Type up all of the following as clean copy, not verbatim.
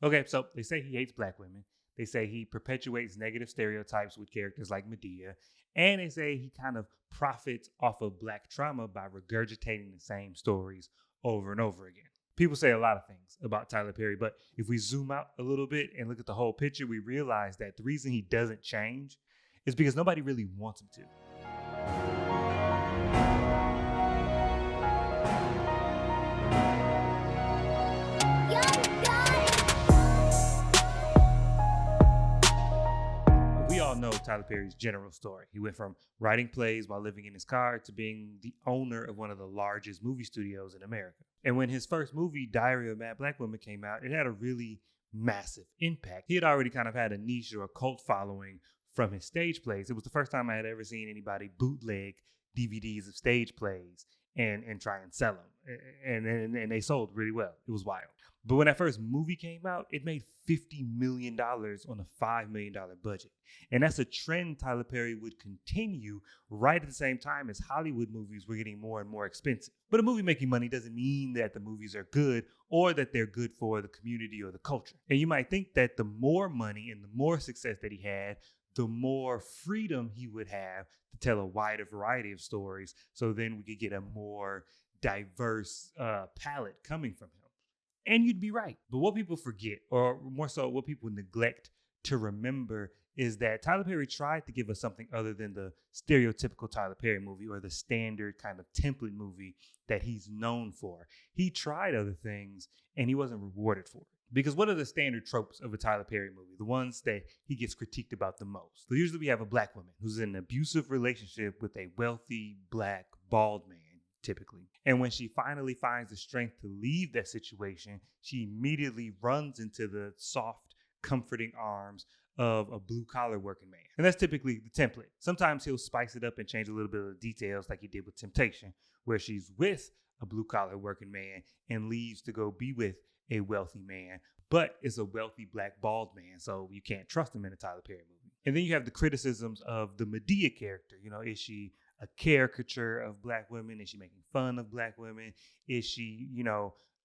Okay, so they say he hates black women. They say he perpetuates negative stereotypes with characters like Medea. And they say he kind of profits off of black trauma by regurgitating the same stories over and over again. People say a lot of things about Tyler Perry, but if we zoom out a little bit and look at the whole picture, we realize that the reason he doesn't change is because nobody really wants him to. We all know Tyler Perry's general story. He went from writing plays while living in his car to being the owner of one of the largest movie studios in America. And when his first movie, Diary of a Mad Black Woman, came out, it had a really massive impact. He had already kind of had a niche or a cult following from his stage plays. It was the first time I had ever seen anybody bootleg DVDs of stage plays and try and sell them. And they sold really well. It was wild. But when that first movie came out, it made $50 million on a $5 million budget. And that's a trend Tyler Perry would continue right at the same time as Hollywood movies were getting more and more expensive. But a movie making money doesn't mean that the movies are good or that they're good for the community or the culture. And you might think that the more money and the more success that he had, the more freedom he would have to tell a wider variety of stories. So then we could get a more diverse palette coming from him. And you'd be right. But what people forget, or more so what people neglect to remember, is that Tyler Perry tried to give us something other than the stereotypical Tyler Perry movie or the standard kind of template movie that he's known for. He tried other things and he wasn't rewarded for it. Because what are the standard tropes of a Tyler Perry movie? The ones that he gets critiqued about the most. So usually we have a black woman who's in an abusive relationship with a wealthy, black, bald man, typically. And when she finally finds the strength to leave that situation, she immediately runs into the soft, comforting arms of a blue-collar working man. And that's typically the template. Sometimes he'll spice it up and change a little bit of the details like he did with Temptation, where she's with a blue-collar working man and leaves to go be with a wealthy man, but is a wealthy black bald man, so you can't trust him in a Tyler Perry movie. And then you have the criticisms of the Medea character. You know, is she a caricature of black women? Is she making fun of black women? Is she,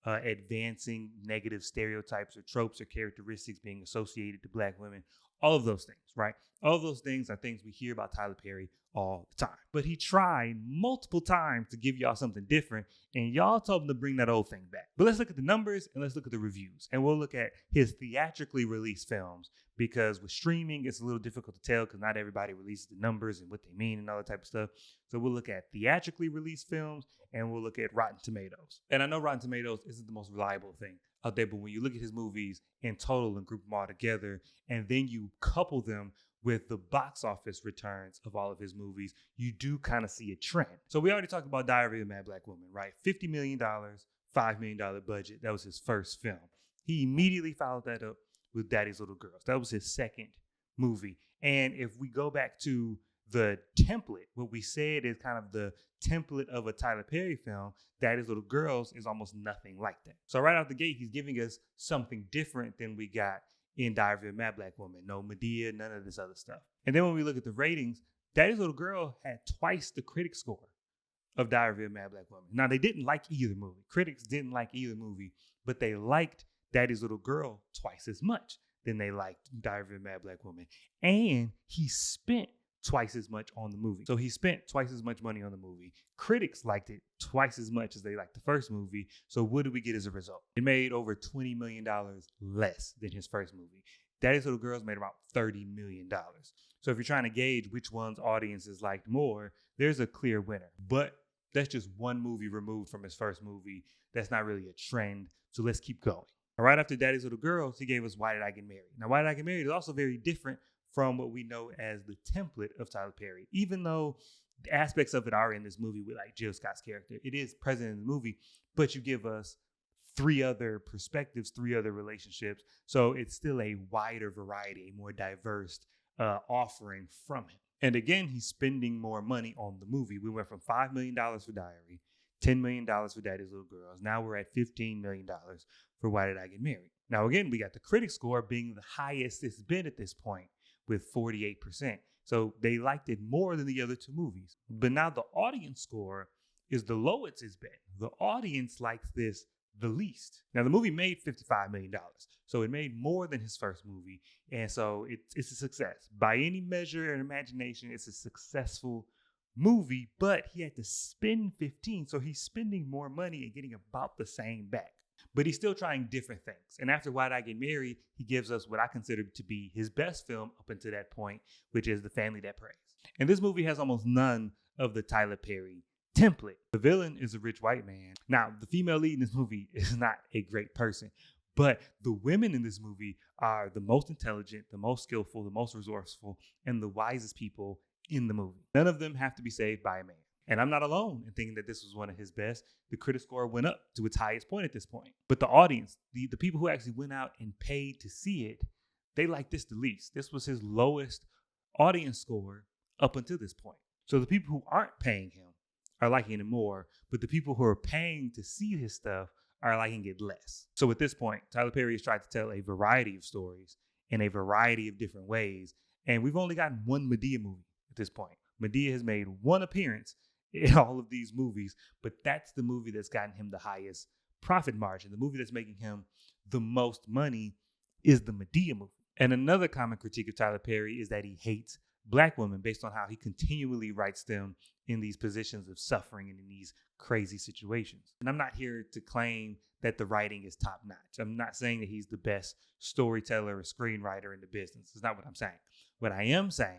advancing negative stereotypes or tropes or characteristics being associated to black women? All of those things, right? All of those things are things we hear about Tyler Perry all the time. But he tried multiple times to give y'all something different, and y'all told him to bring that old thing back. But let's look at the numbers and let's look at the reviews. And we'll look at his theatrically released films, because with streaming, it's a little difficult to tell because not everybody releases the numbers and what they mean and all that type of stuff. So we'll look at theatrically released films and we'll look at Rotten Tomatoes. And I know Rotten Tomatoes isn't the most reliable thing out there, but when you look at his movies in total and group them all together, and then you couple them with the box office returns of all of his movies, you do kind of see a trend. So we already talked about Diary of a Mad Black Woman, right? $50 million, $5 million budget. That was his first film. He immediately followed that up with Daddy's Little Girls. That was his second movie. And if we go back to the template, what we said is kind of the template of a Tyler Perry film, Daddy's Little Girls is almost nothing like that. So right out the gate, he's giving us something different than we got in Diary of a Mad Black Woman. No Medea, none of this other stuff. And then when we look at the ratings, Daddy's Little Girl had twice the critic score of Diary of a Mad Black Woman. Now, they didn't like either movie. Critics didn't like either movie, but they liked Daddy's Little Girl twice as much than they liked Diary of a Mad Black Woman. And he spent twice as much on the movie. So he spent twice as much money on the movie. Critics liked it twice as much as they liked the first movie. So what do we get as a result? It made over $20 million less than his first movie. Daddy's Little Girls made about $30 million. So if you're trying to gauge which one's audiences liked more, there's a clear winner. But that's just one movie removed from his first movie. That's not really a trend. So let's keep going. Right after Daddy's Little Girls, he gave us Why Did I Get Married? Now, Why Did I Get Married is also very different from what we know as the template of Tyler Perry. Even though the aspects of it are in this movie with like Jill Scott's character, it is present in the movie, but you give us 3 other perspectives, 3 other relationships. So it's still a wider variety, a more diverse offering from him. And again, he's spending more money on the movie. We went from $5 million for Diary, $10 million for Daddy's Little Girls. Now we're at $15 million for Why Did I Get Married? Now, again, we got the critic score being the highest it's been at this point with 48%. So they liked it more than the other 2 movies. But now the audience score is the lowest it's been. The audience likes this the least. Now, the movie made $55 million. So it made more than his first movie. And so it's a success. By any measure and imagination, it's a successful movie, but he had to spend 15. So he's spending more money and getting about the same back. But he's still trying different things. And after Why'd I Get Married, he gives us what I consider to be his best film up until that point, which is The Family That Prays. And this movie has almost none of the Tyler Perry template. The villain is a rich white man. Now, the female lead in this movie is not a great person, but the women in this movie are the most intelligent, the most skillful, the most resourceful, and the wisest people in the movie. None of them have to be saved by a man. And I'm not alone in thinking that this was one of his best. The critic score went up to its highest point at this point. But the audience, the people who actually went out and paid to see it, they liked this the least. This was his lowest audience score up until this point. So the people who aren't paying him are liking it more, but the people who are paying to see his stuff are liking it less. So at this point, Tyler Perry has tried to tell a variety of stories in a variety of different ways. And we've only gotten one Madea movie at this point. Madea has made one appearance in all of these movies, but that's the movie that's gotten him the highest profit margin. The movie that's making him the most money is the Madea movie. And another common critique of Tyler Perry is that he hates Black women based on how he continually writes them in these positions of suffering and in these crazy situations. And I'm not here to claim that the writing is top notch. I'm not saying that he's the best storyteller or screenwriter in the business. That's not what I'm saying. What I am saying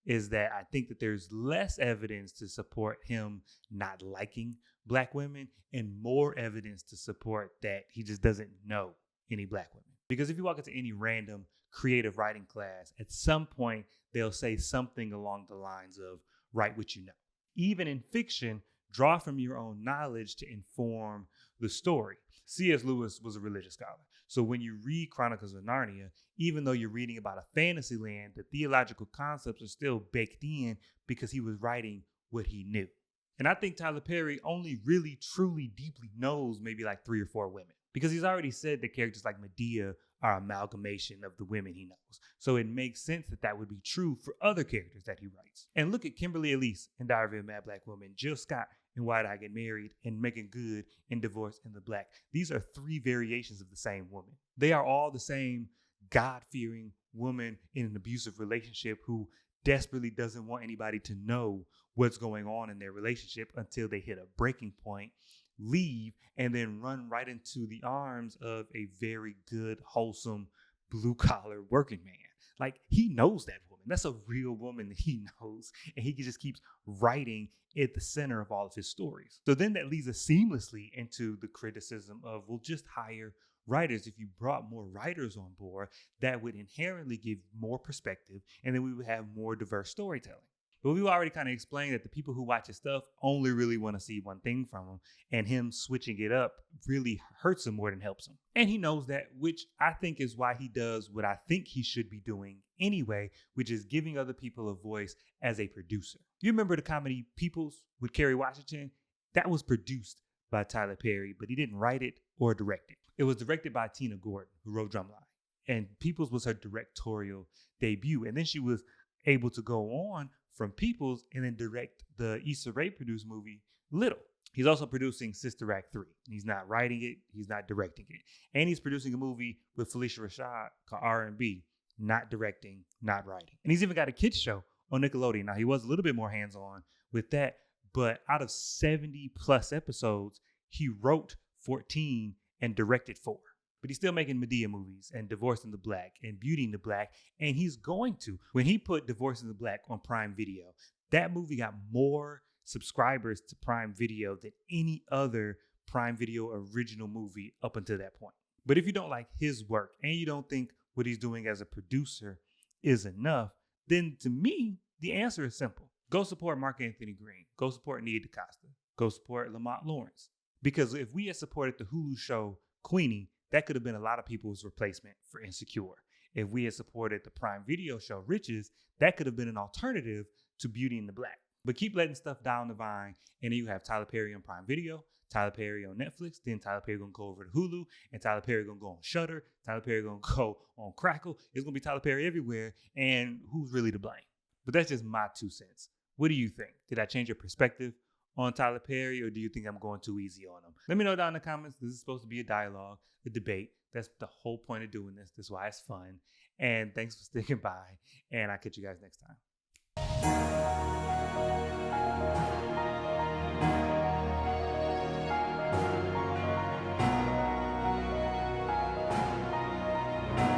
is that I think that there's less evidence to support him not liking Black women and more evidence to support that he just doesn't know any Black women. Because if you walk into any random creative writing class, at some point they'll say something along the lines of write what you know. Even in fiction, draw from your own knowledge to inform the story. C.S. Lewis was a religious scholar. So when you read Chronicles of Narnia, even though you're reading about a fantasy land, the theological concepts are still baked in because he was writing what he knew. And I think Tyler Perry only really, truly, deeply knows maybe like 3 or 4 women, because he's already said that characters like Madea are amalgamation of the women he knows. So it makes sense that that would be true for other characters that he writes. And look at Kimberly Elise in Diary of a Mad Black Woman, Jill Scott in Why'd I Get Married, and Megan Good in Divorce in the Black. These are 3 variations of the same woman. They are all the same God-fearing woman in an abusive relationship who desperately doesn't want anybody to know what's going on in their relationship until they hit a breaking point, leave, and then run right into the arms of a very good, wholesome, blue-collar working man. Like, he knows that woman. That's a real woman that he knows. And he just keeps writing at the center of all of his stories. So then that leads us seamlessly into the criticism of, well, just hire writers. If you brought more writers on board, that would inherently give more perspective, and then we would have more diverse storytelling. But we've already kind of explained that the people who watch his stuff only really want to see one thing from him, and him switching it up really hurts him more than helps him. And he knows that, which I think is why he does what I think he should be doing anyway, which is giving other people a voice as a producer. You remember the comedy Peoples with Kerry Washington? That was produced by Tyler Perry, but he didn't write it or direct it. It was directed by Tina Gordon, who wrote Drumline. And Peoples was her directorial debut. And then she was able to go on from Peoples and then direct the Issa Rae produced movie Little. He's also producing Sister Act 3. He's not writing it, he's not directing it. And he's producing a movie with Felicia Rashad called R&B, not directing, not writing. And he's even got a kids show on Nickelodeon. Now, he was a little bit more hands-on with that, but out of 70 plus episodes, he wrote 14 and directed 4. But he's still making Madea movies and Divorce in the Black and Beauty in the Black. And he's going to. When he put Divorce in the Black on Prime Video, that movie got more subscribers to Prime Video than any other Prime Video original movie up until that point. But if you don't like his work and you don't think what he's doing as a producer is enough, then to me, the answer is simple. Go support Mark Anthony Green. Go support Nia DaCosta. Go support Lamont Lawrence. Because if we had supported the Hulu show Queenie, that could have been a lot of people's replacement for Insecure. If we had supported the Prime Video show Riches, that could have been an alternative to Beauty in the Black. But keep letting stuff down the vine, and then you have Tyler Perry on Prime Video, Tyler Perry on Netflix, then Tyler Perry gonna go over to Hulu, and Tyler Perry gonna go on Shudder, Tyler Perry gonna go on Crackle. It's gonna be Tyler Perry everywhere, and who's really to blame? But that's just my 2 cents. What do you think? Did I change your perspective on Tyler Perry, or do you think I'm going too easy on him? Let me know down in the comments. This is supposed to be a dialogue, a debate. That's the whole point of doing this. That's why it's fun. And thanks for sticking by. And I'll catch you guys next time.